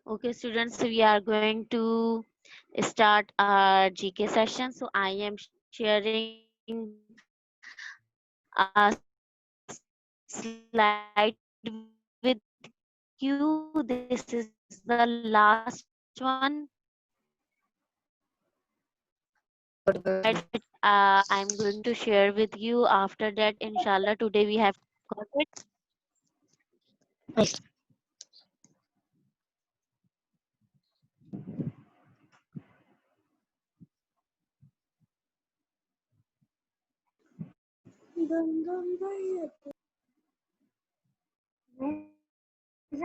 Okay, students, we are going to start our GK session. So I am sharing a slide with you. This is the last one. Good, The good. slide that I'm going to share with you. After that, inshallah, today we have got it. Nice.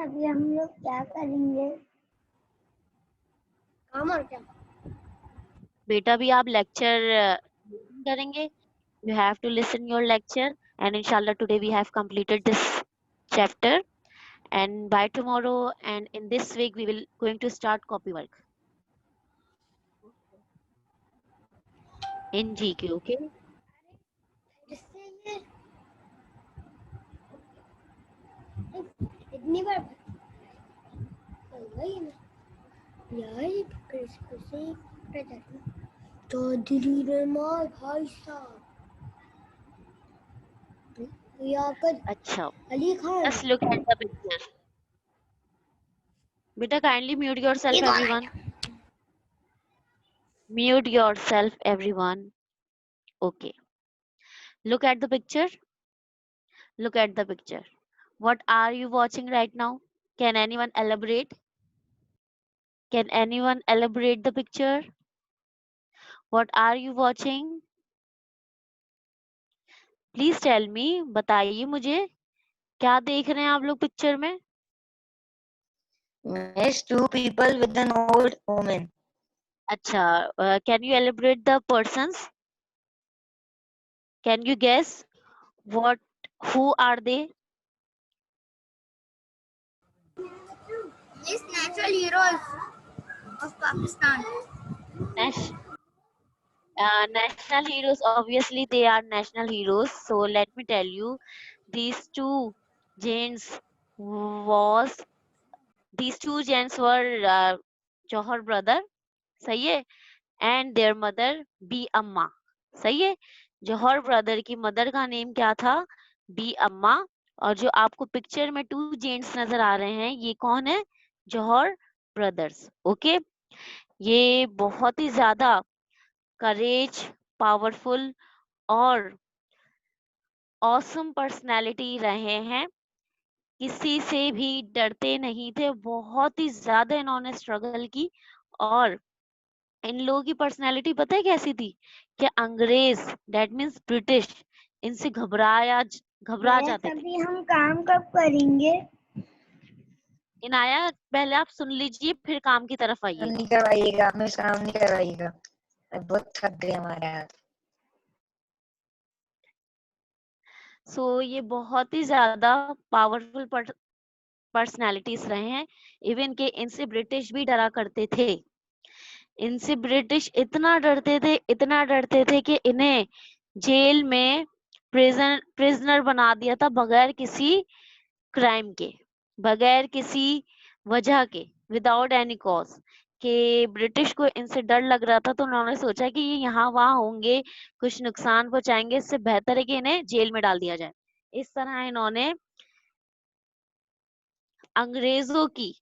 अभी हम लोग क्या करेंगे काम और क्या बेटा भी आप लेक्चर करेंगे. You have to listen your lecture, and inshallah today we have completed this chapter, and by tomorrow and in this week we will going to start copy work in GQ. Okay, जिससे ये इतनी बार चल गई ना यार ये किसको से पकड़ा जाता है चौधरी रहमान भाई साहब याकत अच्छा. Ali Khan Just look at the picture. Beta, kindly mute ये yourself, कौन everyone. है Mute yourself, everyone. Okay, look at the picture. Look at the picture. What are you watching right now? Can anyone elaborate? Can anyone elaborate the picture? What are you watching? Please tell me, बताइए मुझे क्या देख रहे हैं आप लोग picture में. Miss, two people with an old woman. अच्छा, can you elaborate the persons? Can you guess what, who are they? These natural heroes of Pakistan. National heroes, obviously they are national heroes. So let me tell you, these two gents was these two gents were Johar brother, सही है, and their mother B अम्मा, सही है. जौहर brother की mother का name क्या था? B अम्मा. और जो आपको पिक्चर में टू जेंट्स नजर आ रहे हैं, ये कौन है? जौहर ब्रदर्स. ओके, ये बहुत ही ज्यादा करेज, पावरफुल और ऑसम पर्सनालिटी रहे हैं. किसी से भी डरते नहीं थे. बहुत ही ज्यादा इन्होंने स्ट्रगल की. और इन लोगों की पर्सनैलिटी पता है कैसी थी? कि अंग्रेज, दैट मीन्स ब्रिटिश, इनसे घबरा जाते थे. अभी हम काम कब करेंगे इनाया, पहले आप सुन लीजिए, फिर काम की तरफ काम आइएगा. नहीं करवाइएगा, मिस काम नहीं करवाइएगा. बहुत थक गए हमारे हाथ. सो ये बहुत ही ज्यादा पावरफुल पर्सनैलिटीज रहे हैं. इवन के इनसे ब्रिटिश भी डरा करते थे. इनसे ब्रिटिश इतना डरते थे कि इन्हें जेल में प्रिजनर बना दिया था, बगैर किसी क्राइम के, बगैर किसी वजह के, विदाउट एनी कॉज. कि ब्रिटिश को इनसे डर लग रहा था, तो उन्होंने सोचा कि ये यहाँ वहां होंगे, कुछ नुकसान पहुंचाएंगे, इससे बेहतर है कि इन्हें जेल में डाल दिया जाए. इस तरह इन्होंने अंग्रेजों की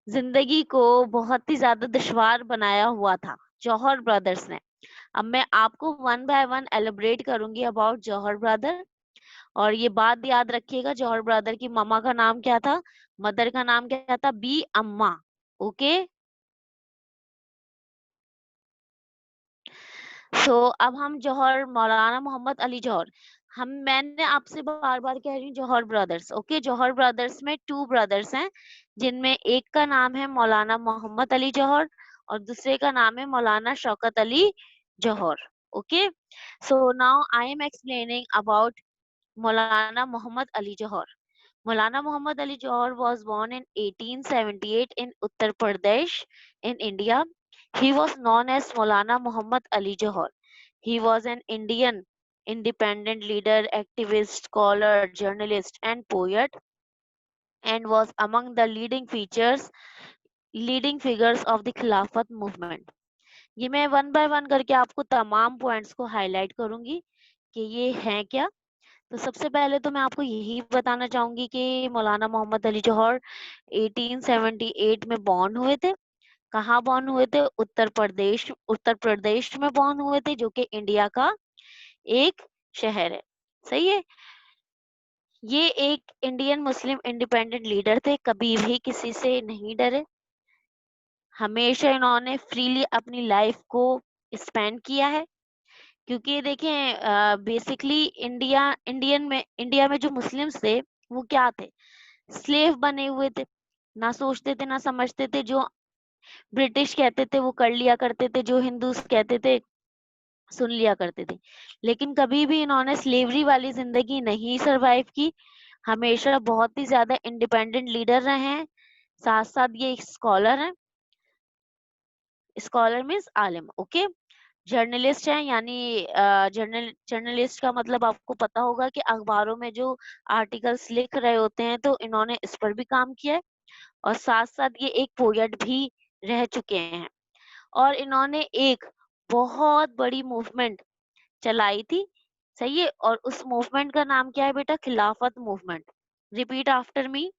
जिंदगी को बहुत ही ज्यादा दुश्वार बनाया हुआ था जौहर ब्रदर्स ने. अब मैं आपको वन बाय वन एलिब्रेट करूंगी अबाउट जौहर ब्रदर. और ये बात याद रखिएगा, जौहर ब्रदर की मम्मा का नाम क्या था? मदर का नाम क्या था? बी अम्मा. ओके, सो अब हम जौहर, मौलाना मोहम्मद अली जौहर, मैंने आपसे बार बार कह रही हूँ जौहर ब्रदर्स. ओके, जौहर ब्रदर्स में टू ब्रदर्स हैं, जिनमें एक का नाम है मौलाना मोहम्मद अली जौहर और दूसरे का नाम है Maulana Shaukat Ali Jauhar. Okay, so now I am explaining about Maulana Mohammad Ali Johar. Maulana Muhammad Ali Johar was born in 1878 in Uttar Pradesh in India. He was known as Maulana Muhammad Ali Johar. He was an Indian independent leader, activist, scholar, journalist, and poet. and was among the leading figures of the खिलाफत movement. ये मैं one by one करके आपको तमाम points को highlight करूंगी कि ये हैं क्या। तो सबसे पहले तो मैं आपको यही बताना चाहूंगी कि मौलाना मोहम्मद अली जौहर 1878 में बॉर्न हुए थे। कहाँ बॉर्न हुए थे? उत्तर प्रदेश में बॉर्न हुए थे, जो कि इंडिया का एक शहर है। सही है। ये एक इंडियन मुस्लिम इंडिपेंडेंट लीडर थे, कभी भी किसी से नहीं डरे। हमेशा इन्होंने फ्रीली अपनी लाइफ को स्पेंड किया है, क्योंकि देखें बेसिकली इंडिया में जो मुस्लिम्स थे वो क्या थे? स्लेव बने हुए थे, ना सोचते थे ना समझते थे। जो ब्रिटिश कहते थे वो कर लिया करते थे, जो हिंदूज कहते थे सुन लिया करते थे। लेकिन कभी भी इन्होंने स्लेवरी वाली जिंदगी नहीं सरवाइव की, हमेशा बहुत ही ज्यादा इंडिपेंडेंट लीडर रहे हैं। साथ साथ ये एक स्कॉलर हैं। स्कॉलर मीन्स आलिम, ओके। जर्नलिस्ट हैं, यानी जर्नलिस्ट का मतलब आपको पता होगा कि अखबारों में जो आर्टिकल्स लिख रहे होते हैं, तो इन्होंने इस पर भी काम किया है। और साथ साथ ये एक पोएट भी रह चुके हैं। और इन्होंने एक बहुत बड़ी मूवमेंट चलाई थी। सही है। और उस मूवमेंट का नाम क्या है बेटा? खिलाफत मूवमेंट। रिपीट आफ्टर मी,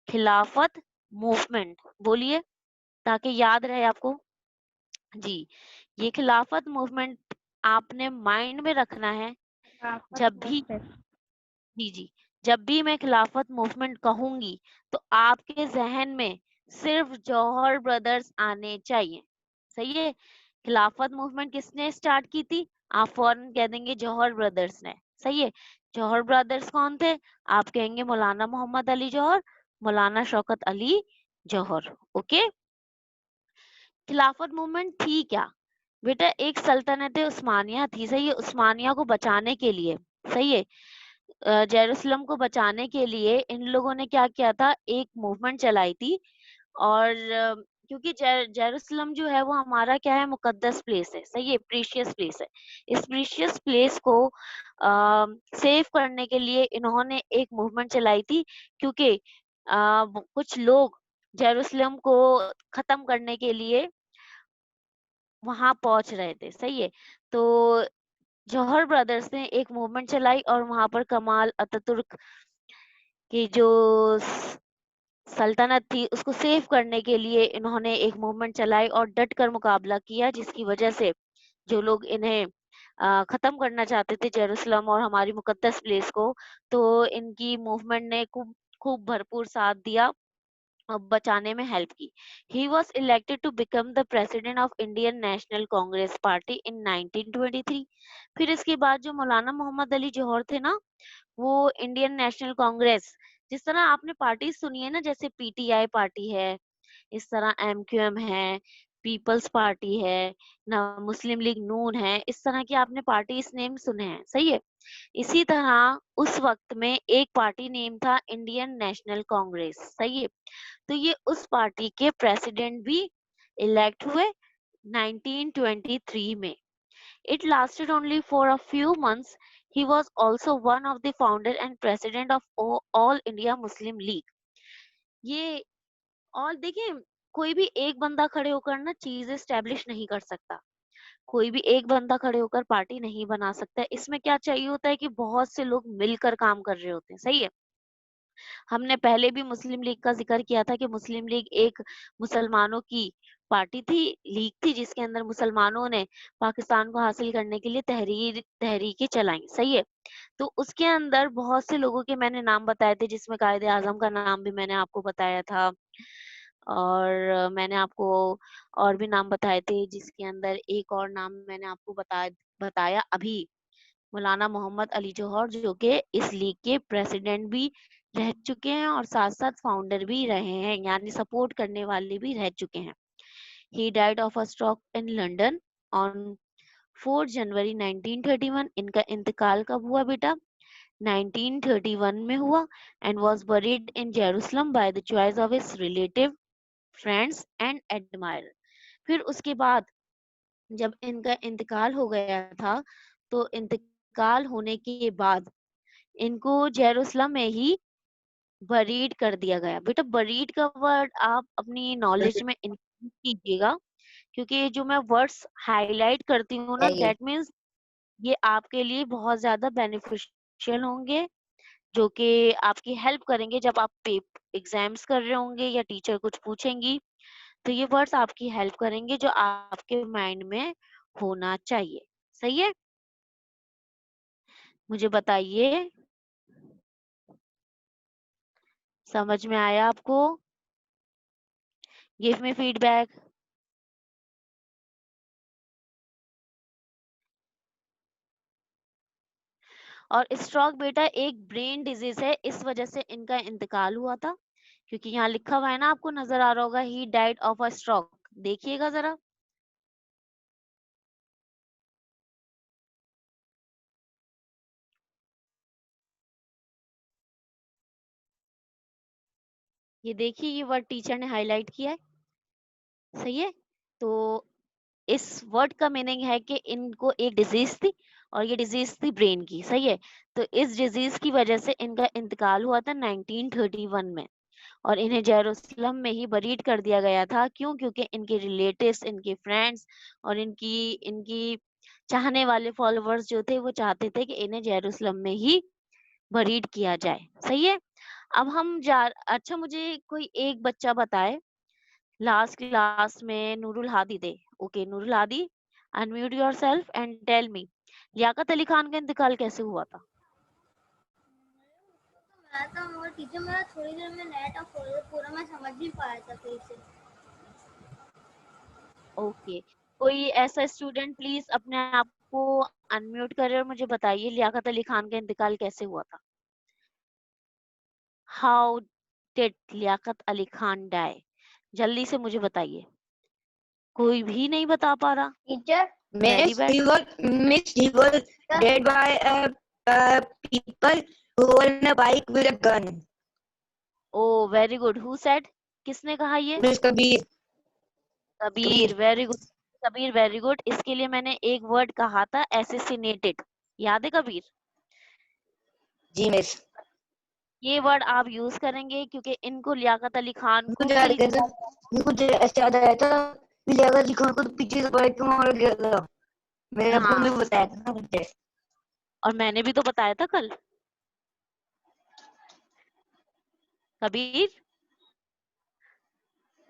खिलाफत मूवमेंट। बोलिए ताकि याद रहे आपको। जी, ये खिलाफत मूवमेंट आपने माइंड में रखना है। जब भी जी जी जब भी मैं खिलाफत मूवमेंट कहूंगी तो आपके जहन में सिर्फ जौहर ब्रदर्स आने चाहिए। सही है। खिलाफत मूवमेंट किसने स्टार्ट की थी? आप फौरन कह देंगे जौहर ब्रदर्स ने। सही है। जौहर ब्रदर्स कौन थे? आप कहेंगे मौलाना मोहम्मद अली जौहर, मौलाना शौकत अली जौहर। ओके। खिलाफत मूवमेंट थी क्या बेटा? एक सल्तनत उस्मानिया थी। सही है। उस्मानिया को बचाने के लिए, सही है, जेरूसलम को बचाने के लिए इन लोगों ने क्या किया था? एक मूवमेंट चलाई थी। और क्योंकि जेरूसलम जो है वो हमारा क्या है? मुकद्दस प्लेस है। सही है। प्रीशियस प्लेस है। इस प्रीशियस प्लेस को सेव करने के लिए इन्होंने एक मूवमेंट चलाई थी, क्योंकि कुछ लोग जेरूसलम को खत्म करने के लिए वहां पहुंच रहे थे। सही है। तो जौहर ब्रदर्स ने एक मूवमेंट चलाई और वहां पर कमाल अतातुर्क की जो सल्तनत थी उसको सेव करने के लिए इन्होंने एक मूवमेंट चलाई और डट कर मुकाबला किया, जिसकी वजह से जो लोग इन्हें खत्म करना चाहते थे जेरूसलम और हमारी मुकद्दस प्लेस को, तो इनकी मूवमेंट ने खूब खूब भरपूर साथ दिया और बचाने में हेल्प की। He was elected to become the president of Indian National Congress party in 1923। फिर इसके बाद जो मौलाना मोहम्मद अली जौहर थे ना, वो इंडियन नेशनल कांग्रेस, जिस तरह आपने पार्टी सुनी है ना, जैसे पीटीआई पार्टी है, इस तरह एमक्यूएम है, पीपल्स पार्टी है ना, मुस्लिम लीग नून है, इस तरह की आपने पार्टीज नेम सुने हैं। सही है। इसी तरह उस वक्त में एक पार्टी नेम था इंडियन नेशनल कांग्रेस। सही है। तो ये उस पार्टी के प्रेसिडेंट भी इलेक्ट हुए 1923 में। It lasted only for a few months. He was also one of the founder and president of All India Muslim League. ये और देखिए, कोई भी एक बंदा खड़े होकर ना चीज एस्टेब्लिश नहीं कर सकता। कोई भी एक बंदा खड़े होकर पार्टी नहीं बना सकता। इसमें क्या चाहिए होता है कि बहुत से लोग मिलकर काम कर रहे होते हैं। सही है। हमने पहले भी मुस्लिम लीग का जिक्र किया था कि मुस्लिम लीग एक मुसलमानों की पार्टी थी, लीग थी, जिसके अंदर मुसलमानों ने पाकिस्तान को हासिल करने के लिए तहरीकें चलाई। सही है। तो उसके अंदर बहुत से लोगों के मैंने नाम बताए थे, जिसमें कायदे आजम का नाम भी मैंने आपको बताया था। और मैंने आपको और भी नाम बताए थे, जिसके अंदर एक और नाम मैंने आपको बताया अभी, मौलाना मोहम्मद अली जौहर, जो कि इस लीग के प्रेसिडेंट भी रह चुके हैं और साथ साथ फाउंडर भी रहे हैं, यानी सपोर्ट करने वाले भी रह चुके हैं। He died of a stroke in London on 4 जनवरी 1931। इनका इंतकाल कब हुआ बेटा? 1931 में हुआ and was buried in Jerusalem by the choice of his relative, friends and admirer। फिर उसके बाद जब इनका इंतकाल हो गया था, तो इंतकाल होने के बाद इनको जेरूसलम में ही बरीड कर दिया गया। बेटा बरीड का वर्ड आप अपनी नॉलेज में इंक्लूड कीजिएगा, क्योंकि जो मैं वर्ड्स हाईलाइट करती हूँ ना, चाहिए। दैट मीन्स ये आपके लिए बहुत ज्यादा बेनिफिशियल होंगे, जो कि आपकी हेल्प करेंगे जब आप एग्जाम्स कर रहे होंगे या टीचर कुछ पूछेंगी, तो ये वर्ड्स आपकी हेल्प करेंगे जो आपके माइंड में होना चाहिए। सही है? मुझे बताइए, समझ में आया आपको? Give me feedback. और स्ट्रोक बेटा एक ब्रेन डिजीज है, इस वजह से इनका इंतकाल हुआ था, क्योंकि यहाँ लिखा हुआ है ना, आपको नजर आ रहा होगा, he died of a stroke. देखिएगा जरा। ये देखिए, ये वर्ड टीचर ने हाईलाइट किया है। सही है? तो इस वर्ड का मीनिंग है कि इनको एक डिजीज थी, और ये डिजीज थी ब्रेन की। सही है? तो इस डिजीज की वजह से इनका इंतकाल हुआ था 1931 में, और इन्हें जेरूसलम में ही बरीड कर दिया गया था। क्यों? क्योंकि इनके रिलेटिव्स, इनके फ्रेंड्स और इनकी इनकी चाहने वाले फॉलोअर्स जो थे, वो चाहते थे कि इन्हें जेरूसलम में ही बरीड किया जाए। सही है? अब हम अच्छा, मुझे कोई एक बच्चा बताए, लास्ट क्लास में नूरुल हादी थे। Okay Nurul Hadi, unmute yourself and tell me, Liaquat Ali Khan का इंतकाल कैसे हुआ था? मैं तो मगर टीचर मेरा थोड़ी देर में नेट ऑफ हो गया, पूरा मैं समझ नहीं पाया था फिर से। ओके, कोई ऐसा स्टूडेंट प्लीज अपने आप को अनम्यूट करे और मुझे बताइए लियाकत अली खान का इंतकाल कैसे हुआ था? How did Liaquat Ali Khan die? जल्दी से मुझे बताइए। कोई भी नहीं बता पा रहा। Teacher very Miss, bad. he was dead by people who were on a bike with a gun. Oh very good, who said? किसने कहा ये? Miss Kabir. Kabir, very good. Kabir very good. इसके लिए मैंने एक वर्ड कहा था, एसेसिनेटेड। याद है कबीर? जी मिस। ये वर्ड आप यूज करेंगे, क्योंकि इनको लियाकत अली खान को मुझे याद किल है, मुझे ऐसे याद आया था कि लियाकत अली खान को तो पीछे से बाइक में मारा गया था। मेरे आपको हाँ, भी बताया था ना मुझे। और मैंने भी तो बताया था कल। Kabir,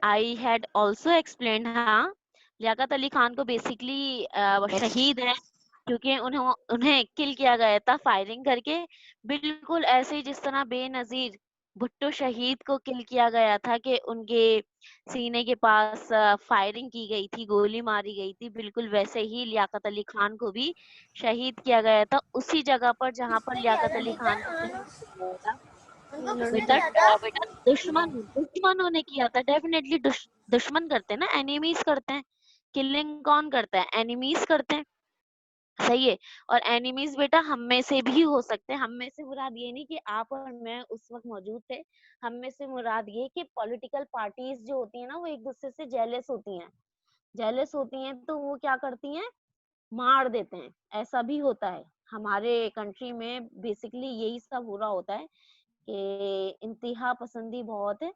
I had also explain. हाँ, लियाकत अली खान को बेसिकली शहीद है, क्योंकि उन्हें उन्हें किल किया गया था फायरिंग करके, बिल्कुल ऐसे ही जिस तरह बेनजीर भुट्टो शहीद को किल किया गया था, कि उनके सीने के पास फायरिंग की गई थी, गोली मारी गई थी, बिल्कुल वैसे ही लियाकत अली खान को भी शहीद किया गया था, उसी जगह पर जहां पर किसने किया लियाकत था अली टीचर? खान को शहीद किया गया था। उनको किसने बेटा किया था? बेटा दुश्मनों ने किया था। डेफिनेटली दुश्मन करते हैं ना, एनिमीज करते हैं। किलिंग कौन करता है? एनिमीज करते हैं। सही है? और एनिमीज बेटा हम में से भी हो सकते हैं। हम में से मुराद ये नहीं कि आप और मैं उस वक्त मौजूद थे। हम में से मुराद ये कि पॉलिटिकल पार्टीज जो होती है ना, वो एक दूसरे से जेलस होती हैं। जेलस होती हैं तो वो क्या करती हैं? मार देते हैं। ऐसा भी होता है हमारे कंट्री में। बेसिकली यही सब हो रहा होता है कि इंतहा पसंदी बहुत है,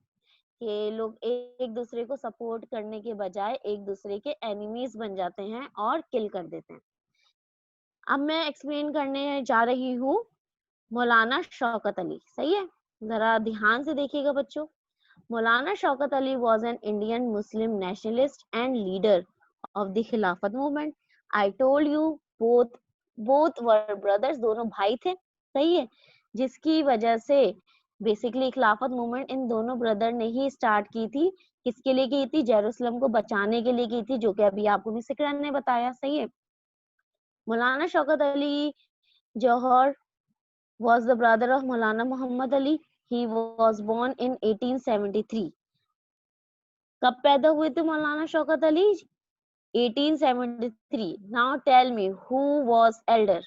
कि लोग एक दूसरे को सपोर्ट करने के बजाय एक दूसरे के एनिमीज बन जाते हैं और किल कर देते हैं। अब मैं एक्सप्लेन करने जा रही हूँ मौलाना शौकत अली। सही है? जरा ध्यान से देखिएगा बच्चों। मौलाना Shaukat Ali was an Indian Muslim nationalist and leader of the खिलाफत movement. I told you both were brothers, दोनों भाई थे। सही है? जिसकी वजह से बेसिकली खिलाफत मूवमेंट इन दोनों ब्रदर ने ही स्टार्ट की थी। किसके लिए की थी? जेरूसलम को बचाने के लिए की थी, जो कि अभी आपको मिस इकराम ने बताया। सही है? मौलाना शौकत अली जौहर was the brother of Maulana Muhammad Ali. He was born in 1873. कब पैदा हुए थे मौलाना Shaukat Ali? 1873. Now tell me who was elder.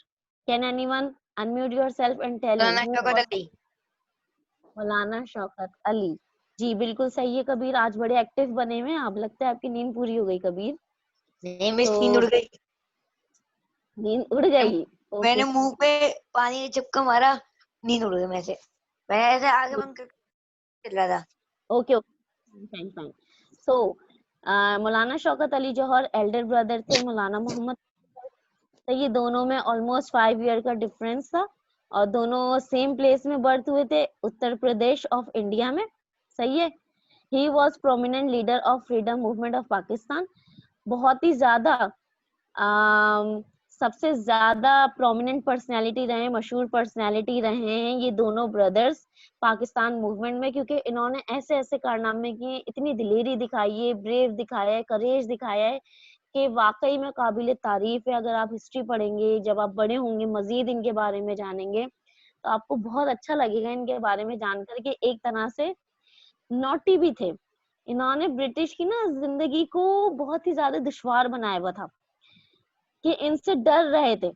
Can anyone unmute yourself and tell me Maulana who Shaukat was Ali. मौलाना शौकत अली? जी बिल्कुल सही है कबीर, आज बड़े एक्टिव बने हुए हैं आप। लगता है आपकी नींद पूरी हो गई कबीर। नहीं मिस, नींद तो उड़ गई। नींद उड़ गई? ओके। मैंने मुंह पे पानी का चपका मारा, नींद उड़ गई। मैं से मैंने ऐसे आगे बंद कर okay fine fine. So Maulana Shaukat Ali Jauhar elder brother थे मौलाना मोहम्मद। तो ये दोनों में ऑलमोस्ट 5 ईयर का डिफरेंस था और दोनों सेम प्लेस में बर्थ हुए थे, उत्तर प्रदेश ऑफ इंडिया में। सही है। He was prominent leader of freedom movement of Pakistan. बहुत ही ज्यादा सबसे ज्यादा प्रोमिनेंट पर्सनैलिटी रहे, मशहूर पर्सनैलिटी रहे हैं ये दोनों ब्रदर्स पाकिस्तान मूवमेंट में, क्योंकि इन्होंने ऐसे ऐसे कारनामे किए, इतनी दिलेरी दिखाई है, ब्रेव दिखाया है, करेज दिखाया है कि वाकई में काबिल तारीफ है। अगर आप हिस्ट्री पढ़ेंगे, जब आप बड़े होंगे, मजीद इनके बारे में जानेंगे तो आपको बहुत अच्छा लगेगा इनके बारे में जानकर कि एक तरह से नॉटी भी थे। इन्होंने ब्रिटिश की ना जिंदगी को बहुत ही ज्यादा दुश्वार बनाया हुआ था कि इनसे डर रहे थे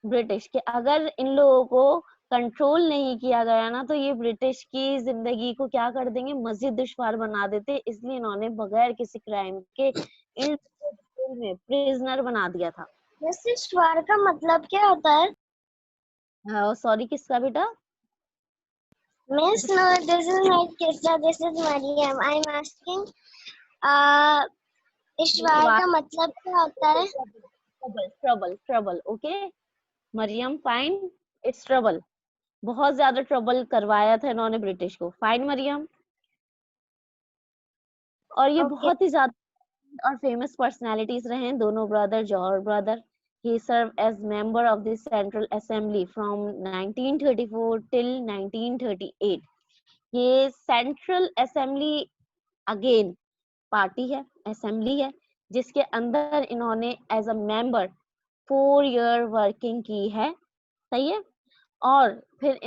ब्रिटिश के, अगर इन लोगों को कंट्रोल नहीं किया गया ना तो ये ब्रिटिश की जिंदगी को क्या कर देंगे, मजीद दुश्वार बना देते। इसलिए इन्होंने बगैर किसी क्राइम के इन में प्रिजनर बना दिया था। वैसे श्वार का मतलब क्या होता है? सॉरी किसका बेटा? Miss, no, this is not Krishna, this is Mariam. I'm asking, ईश्वर का मतलब क्या होता है? Trouble trouble trouble. Okay Mariam fine, it's trouble. बहुत ज्यादा ट्रबल करवाया था इन्होंने ब्रिटिश को। फाइन मरियम। और ये बहुत ही ज्यादा और फेमस पर्सनालिटीज रहे हैं दोनों brother, Jauhar brother. He served as member of the Central Assembly from 1934 till 1938. ये सेंट्रल असेंबली अगेन पार्टी है, असेंबली है, जिसके अंदर इन्होंने as a member 4 year working की है। सही है। और फिर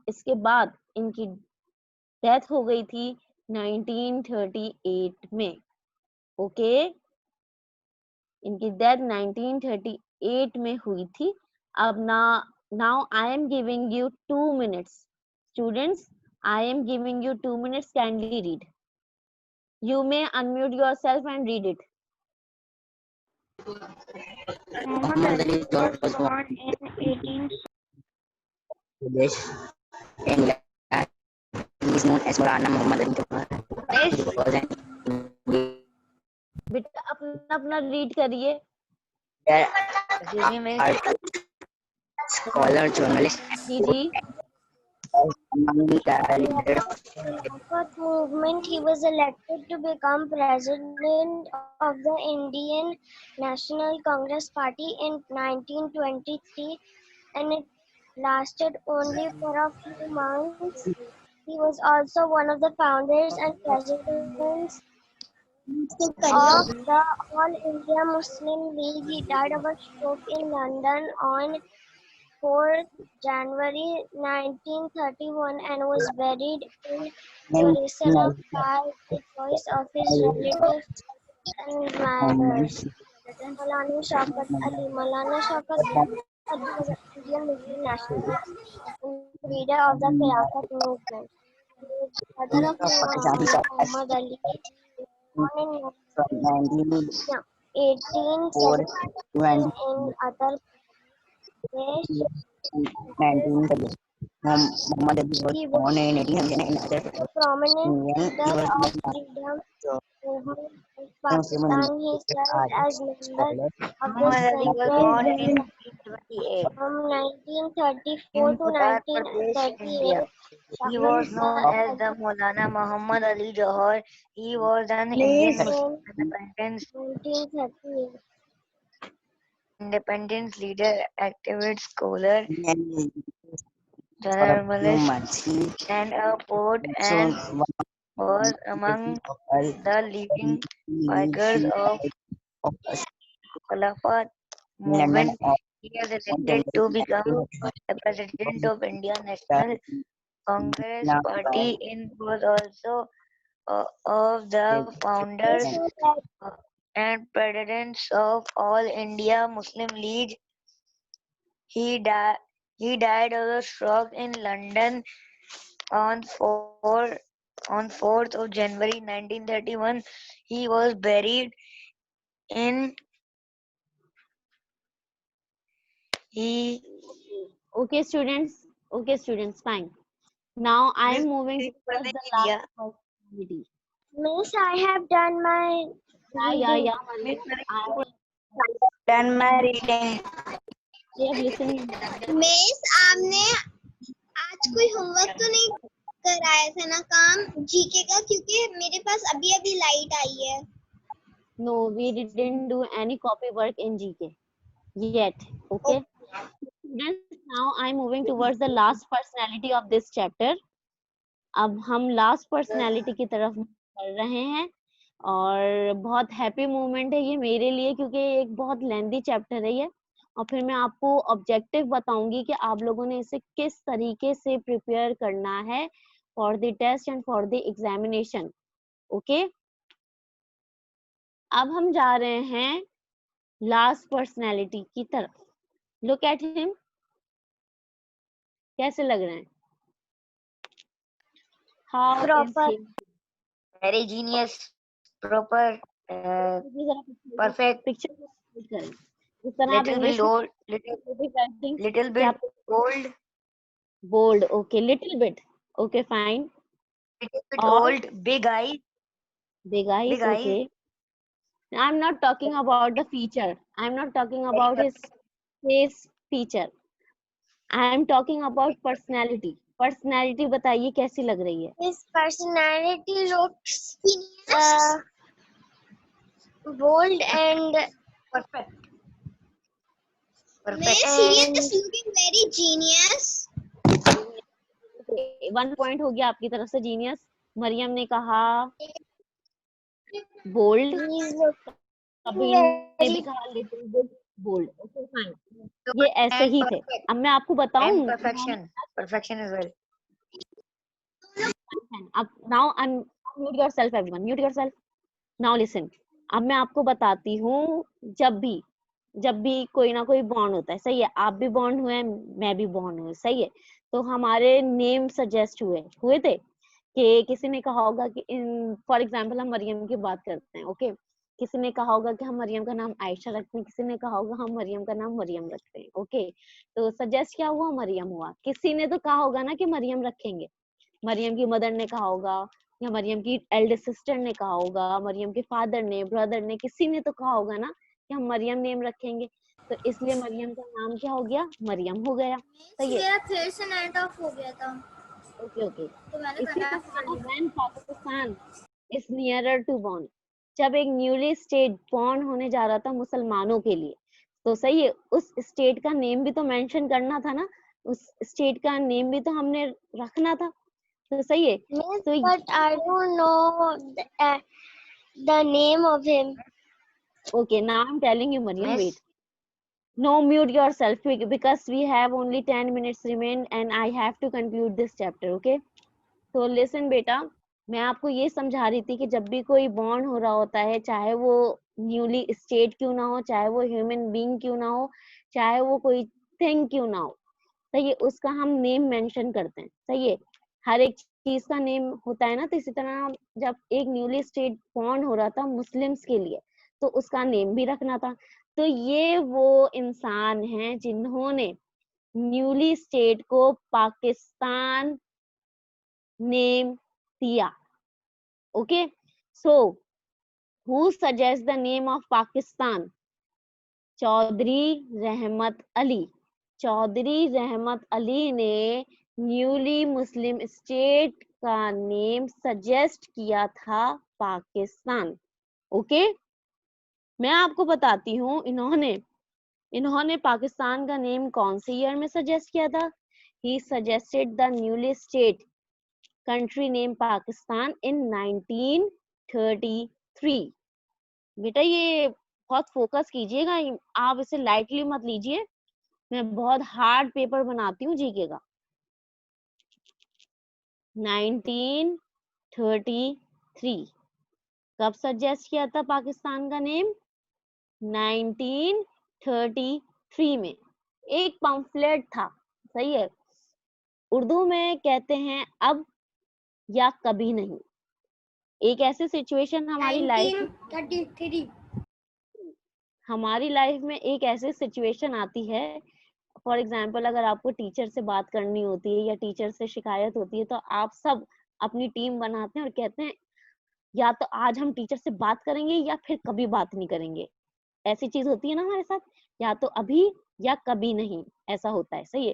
इसके बाद इनकी डेथ हो गई थी 1938 में। ओके इनकी डेथ 1938 में हुई थी। अब now I am giving you 2 minutes students, I am giving you 2 minutes, kindly read. You may unmute yourself and read it. Muhammad Ali was born in 18. Pradesh, India. He is known as Maulana Muhammad Ali Jawhar. He was an बेटा अपना अपना read करिए। scholar, journalist, जी जी। among the leaders. Khilafat movement, he was elected to become president of the Indian National Congress Party in 1923, and it lasted only for a few months. He was also one of the founders and presidents of the All India Muslim League. He died of a stroke in London on 4th January 1931 and was buried in Jerusalem by the choice of his relatives and admirers. Maulana Shaukat Ali. Maulana Shaukat Ali was an Indian Muslim nationalist and leader of the Khilafat movement. He was the father of Maulana Muhammad Ali. Born in 1817 in Uttar Pradesh. Muhammad Ali was He was born in 1800 in a prominent Indian. He leader was of freedom movement in Pakistan. He served as member of the Central Assembly from 1934 to 1938. He was known as the Maulana Muhammad Ali Jawhar. He was an Indian Muslim independence leader, activist, scholar, journalist, and a poet, and was among the leading figures of Khilafat movement. He was elected to become the president of Indian National Congress Party and was also of the founders and presidents of All India Muslim League. He died of a stroke in London on 4th of January 1931. He was buried in Okay students, fine. Now I am Miss, moving read towards पढ़ने the नहीं last दिया। personality. Miss, I have done my reading. Yeah, Miss, Mariam. done my reading. I have listening. Miss आपने आज कोई homework तो नहीं कराया था ना काम जीके का, क्योंकि मेरे पास अभी अभी लाइट आई है। No, we didn't do any copy work in GK yet. Okay. Students, now I'm moving towards the last personality of this chapter. अब हम लास्ट पर्सनालिटी की तरफ बढ़ रहे हैं और बहुत हैप्पी मोमेंट है ये मेरे लिए, क्योंकि एक बहुत लेंथी चैप्टर है ये। और फिर मैं आपको ऑब्जेक्टिव बताऊंगी कि आप लोगों ने इसे किस तरीके से प्रिपेयर करना है for the test and for the examination. Okay, अब हम जा रहे हैं लास्ट पर्सनालिटी की तरफ। लुक एट हिम, कैसे लग रहे हैं? How is Proper. हिम? Very genius, proper, perfect, picture करें इस तरह आप little bit English old, little bit old, bold. Okay, little bit. Okay fine. little bit और old, big eyes, big eyes. big eyes, Okay, I'm not talking about the feature, I'm not talking very about his face feature, I am talking about personality. Personality बताइए कैसी लग रही है? His personality looks bold and perfect, perfect. Miss, he is looking very genius. 1 point हो गया आपकी तरफ से जीनियस। मरियम ने कहा बोल्ड, he's looking कभी ने भी very कहा little bit bold. Okay fine, ये ऐसे ही थे। Perfect, अब मैं आपको बताऊं and perfection, perfection as well. अब now mute yourself everyone, mute yourself. Now listen, अब मैं आपको बताती हूँ, जब भी कोई ना कोई बॉन्ड होता है, सही है, आप भी बॉन्ड हुए, मैं भी बॉन्ड हुए, सही है, तो हमारे नेम सजेस्ट हुए थे कि किसी ने कहा होगा कि फॉर एग्जांपल हम मरियम की बात करते हैं। ओके, किसी ने कहा होगा कि हम मरियम का नाम आयशा रखते हैं, किसी ने कहा होगा हम मरियम का नाम मरियम रखते हैं। ओके, तो सजेस्ट क्या हुआ? मरियम हुआ। किसी ने तो कहा होगा ना कि मरियम रखेंगे, मरियम की मदर ने कहा होगा, या मरियम की एल्डर सिस्टर ने कहा होगा, मरियम के फादर ने, ब्रदर ने, किसी ने तो कहा होगा ना कि हम मरियम नेम रखेंगे, तो इसलिए मरियम का नाम क्या हो गया? मरियम हो गया। सही है, मेरा फिर से नेट ऑफ हो गया था, ओके। तो मैंने इसी कनेक्ट कर तरह लिया। when Pakistan is nearer to born, जब एक न्यूली स्टेट बॉर्न होने जा रहा था मुसलमानों के लिए, तो सही है, उस स्टेट का नेम भी तो मेंशन करना था ना, उस स्टेट का नेम भी तो हमने रखना था, तो सही है। Miss, तो but I don't know the name of him. okay, now I'm telling you, Mariam, Miss, wait. No, mute yourself because we have only 10 minutes remain and I have to conclude this chapter, okay? So listen बेटा, मैं आपको ये समझा रही थी कि जब भी कोई बॉन्ड हो रहा होता है, चाहे वो न्यूली स्टेट क्यों ना हो, चाहे वो ह्यूमन बीइंग क्यों ना हो, चाहे वो कोई थिंग क्यों ना हो, सही है, उसका हम नेम मेंशन करते हैं। सही है, हर एक चीज का नेम होता है ना, तो इसी तरह जब एक न्यूली स्टेट बॉन्ड हो रहा था मुस्लिम्स के लिए, तो उसका नेम भी रखना था। तो ये वो इंसान हैं जिन्होंने न्यूली स्टेट को पाकिस्तान नेम दिया। Okay, so who suggest the name of Pakistan? Chaudhry Rahmat Ali. Chaudhry Rahmat Ali ने न्यूली मुस्लिम स्टेट का नेम सजेस्ट किया था पाकिस्तान। ओके, मैं आपको बताती हूँ, इन्होंने पाकिस्तान का नेम कौन से ईयर में सजेस्ट किया था? He suggested the newly state country name Pakistan in 1933। बेटा ये बहुत फोकस कीजिएगा, आप इसे लाइटली मत लीजिए, मैं बहुत हार्ड पेपर बनाती हूँ जीके का। 1933 कब सजेस्ट किया था पाकिस्तान का नेम? 1933 में। एक पम्फलेट था, सही है, उर्दू में कहते हैं अब या कभी नहीं। एक ऐसी सिचुएशन हमारी लाइफ में एक ऐसी सिचुएशन आती है, फॉर एग्जाम्पल अगर आपको टीचर से बात करनी होती है या टीचर से शिकायत होती है तो आप सब अपनी टीम बनाते हैं और कहते हैं या तो आज हम टीचर से बात करेंगे या फिर कभी बात नहीं करेंगे। ऐसी चीज होती है ना हमारे साथ, या तो अभी या कभी नहीं, ऐसा होता है, सही है।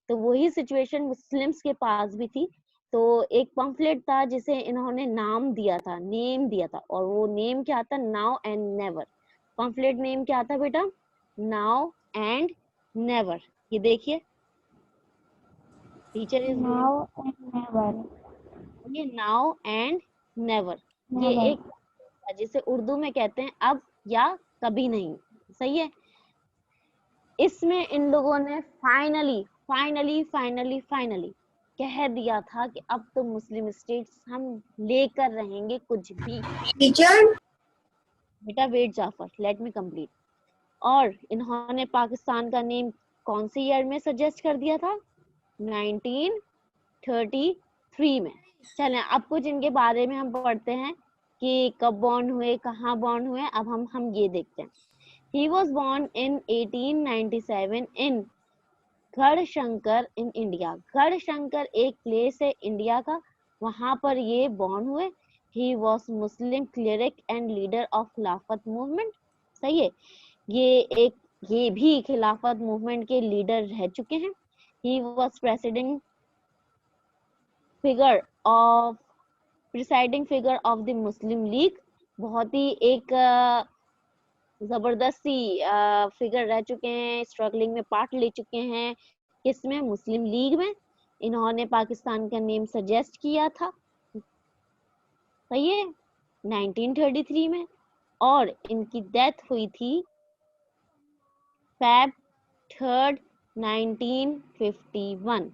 तो वही सिचुएशन मुस्लिम्स के पास भी थी। तो एक पंफलेट था जिसे इन्होंने नाम दिया था, नेम दिया था, और वो नेम क्या था, now and never. Pamphlet name क्या था बेटा, नाउ एंड नेवर। ये देखिए teacher is Now and never. ये नाउ एंड नेवर, ये Never. एक जिसे उर्दू में कहते हैं अब या कभी नहीं, सही है। इसमें इन लोगों ने फाइनली फाइनली फाइनली फाइनली कह दिया था कि अब तो मुस्लिम स्टेट्स हम लेकर रहेंगे कुछ भी। टीचर बेटा wait Jafar, let me complete. और इन्होंने पाकिस्तान का नेम कौन से ईयर में सजेस्ट कर दिया था, 1933 में। चलें अब कुछ इनके बारे में हम पढ़ते हैं कि कब बॉर्न हुए, कहाँ बॉर्न हुए। अब हम ये देखते हैं। He was born in 1897 in Garhshankar in India. Garhshankar एक प्लेस है इंडिया का, वहां पर ये बॉर्न हुए। He was Muslim cleric and leader of खिलाफत मूवमेंट, सही है। ये भी खिलाफत मूवमेंट के लीडर रह चुके हैं। He was presiding figure of the Muslim League. बहुत ही एक जबरदस्ती फिगर रह चुके हैं, स्ट्रगलिंग में पार्ट ले चुके हैं, किसमें, मुस्लिम लीग में। इन्होंने पाकिस्तान का नेम सजेस्ट किया था, सही है, 1933 में। और इनकी डेथ हुई थी Feb 3rd 1951।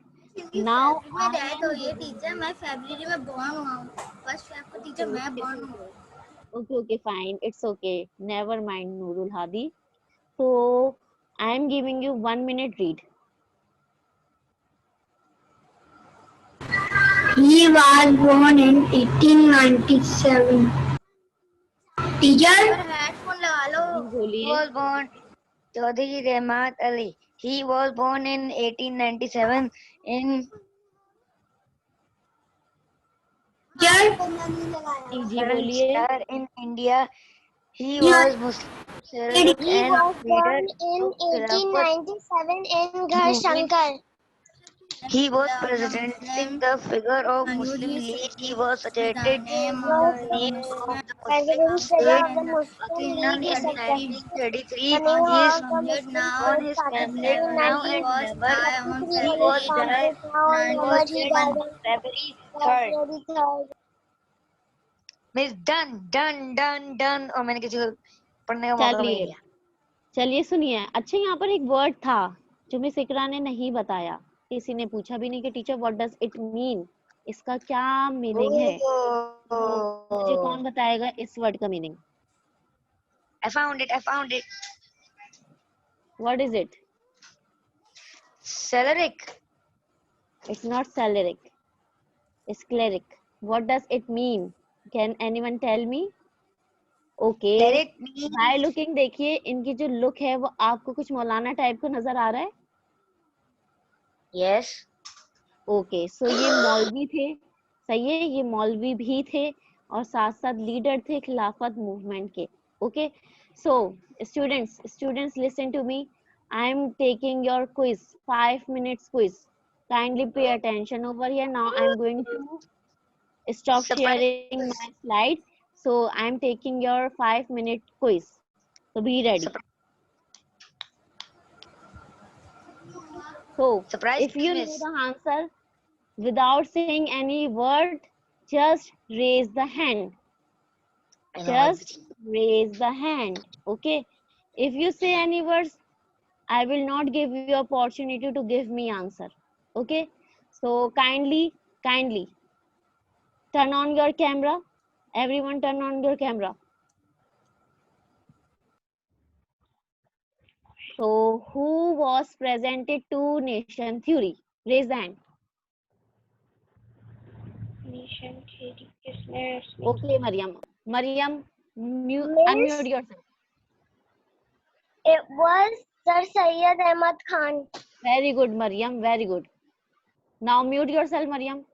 नाउ में डेथ हुई है टीचर, मैं फरवरी में बॉर्न हुआ हूँ, फर्स्ट फेब को टीचर मैं बॉर्न हुआ। okay fine, it's okay, never mind Nurul Hadi. So I am giving you 1 minute read. He was born in 1897. Teacher headphone लगा लो। He बोलिए। was born Chaudhry Rahmat Ali. He was born in 1897 in जी बोलिए। in India. He was Muslim cleric He and was born leader in of Khilafat 1897 in Gharshankar. He was presenting the figure of Muslim League. He was suggested the name of the President Muslim figure state of the Muslim in League is suggested 1933. the name He is of the Muslim on League his pamphlet Pakistan now and never. He was died. He was dead on February 3rd. February 3rd. Miss done. और मैंने किसी को पढ़ने का मौका नहीं चलिए दिया। चलिए सुनिए। अच्छा यहाँ पर एक वर्ड था जो मिस इकरा ने नहीं बताया, किसी ने पूछा भी नहीं कि teacher what does it mean, इसका क्या मीनिंग है। मुझे कौन बताएगा इस वर्ड का meaning? I found it. What is it? Celeric. It's not celeric, it's cleric. What does it mean? Can anyone tell me? Okay. Cleric means By looking, देखिए इनकी जो लुक है वो आपको कुछ मौलाना टाइप को नजर आ रहा है? yes. ओके सो ये मौलवी थे, सही है, ये मौलवी भी थे और साथ साथ लीडर थे खिलाफत मूवमेंट के। Okay so students listen to me, I am taking your quiz, 5 minutes quiz. Kindly pay attention over here. Now I am going to stop sharing my slide. So I am taking your 5-minute quiz. So be ready. So Surprise if you know quiz. the answer without saying any word, just raise the hand. Just raise the hand. Okay. If you say any words, I will not give you opportunity to give me answer. Okay. So kindly turn on your camera. Everyone turn on your camera. So who was presented to nation theory? Raise the hand. Nation theory किसने? Okay, Mariam, Miss? unmute yourself. It was Sir Syed Ahmad Khan. Very good, Maryam. Very good. Now mute yourself, Maryam.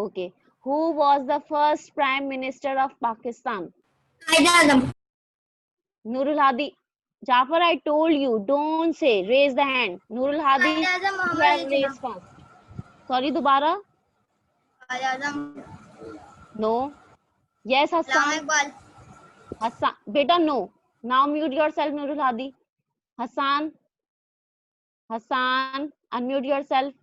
Okay. Who was the first Prime Minister of Pakistan? Qaeda-e-Azam. Nurul Hadi. Jafar, I told you, don't say. Raise the hand. Nurul Hadi, Qaeda-e-Azam you Muhammad have Ali raised first. Sorry, Dubara? Qaeda-e-Azam No. Yes, Allama Hassan. Iqbal. Hassan. Beta, no. Now mute yourself, Nurul Hadi. Hassan. Hassan, unmute yourself.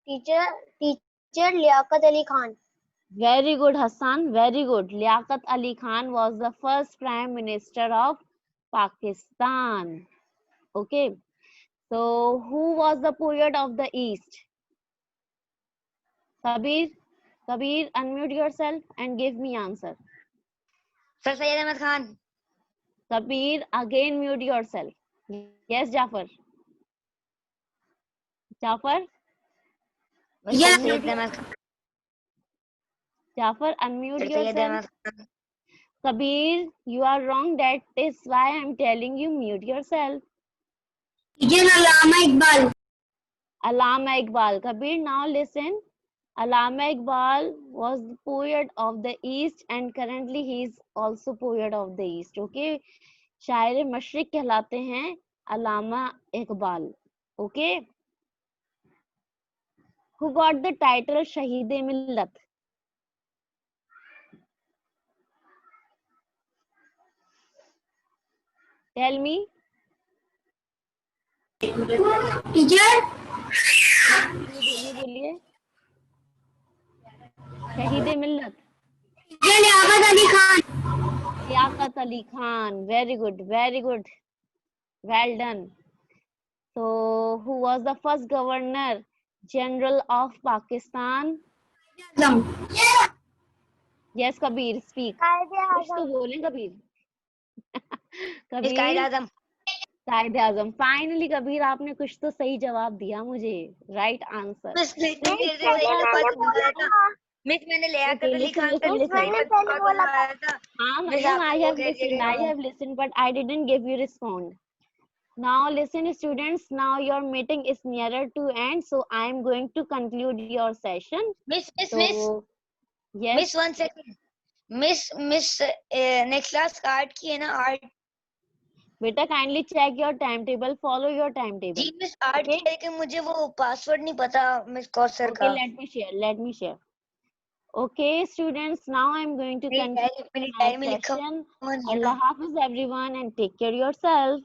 Teacher Liaquat Ali Khan. Very good, Hassan. Very good. Liaquat Ali Khan was the first Prime Minister of Pakistan. Okay. So, who was the poet of the East? Kabir, unmute yourself and give me answer. Sir Syed Ahmed Khan. Kabir, again mute yourself. Yes, Jafar. Jafar, Mr. Yeah. Syed Ahmed Khan. Jafar, unmute Sir Syed yourself. Ahmed Khan. Kabir, you are wrong. That is why I am telling you mute yourself. Teacher Allama Iqbal. Allama Iqbal. Kabir, now listen. Allama Iqbal was the poet of the East and currently he is also poet of the East. Okay. शायर मशरिक कहलाते हैं Allama Iqbal. Okay. Who got the title Shahid-e Millat? Tell me. Teacher बोलिए. शहीद मिल्लत. Liaquat Ali Khan. Liaquat Ali Khan. Very good. Very good. Well done. So, who was the first Governor General of Pakistan? Azam. Yes, Kabir, speak. कुछ तो बोले Kabir. Miss Qaeda Azam. कायदे आजम. Finally Kabir आपने कुछ तो सही जवाब दिया मुझे. Right answer. मिस मैंने लियाकत अली खान का बोलवाया था. हाँ Miss, मैडम, आपको I वो have कह listened. दिया I have listened, but I didn't give you respond. Now listen, students. Now your meeting is nearer to end, so I am going to conclude your session. Miss, So yes. Miss 1 second. Miss next class art की है ना art. बेटा kindly check your timetable. Follow your timetable. जी miss art की है कि मुझे वो पासवर्ड नहीं पता मिस कौसर Okay, का. let me share. Okay, students. Now I am going to conclude my session. Allah Hafiz everyone and take care yourself.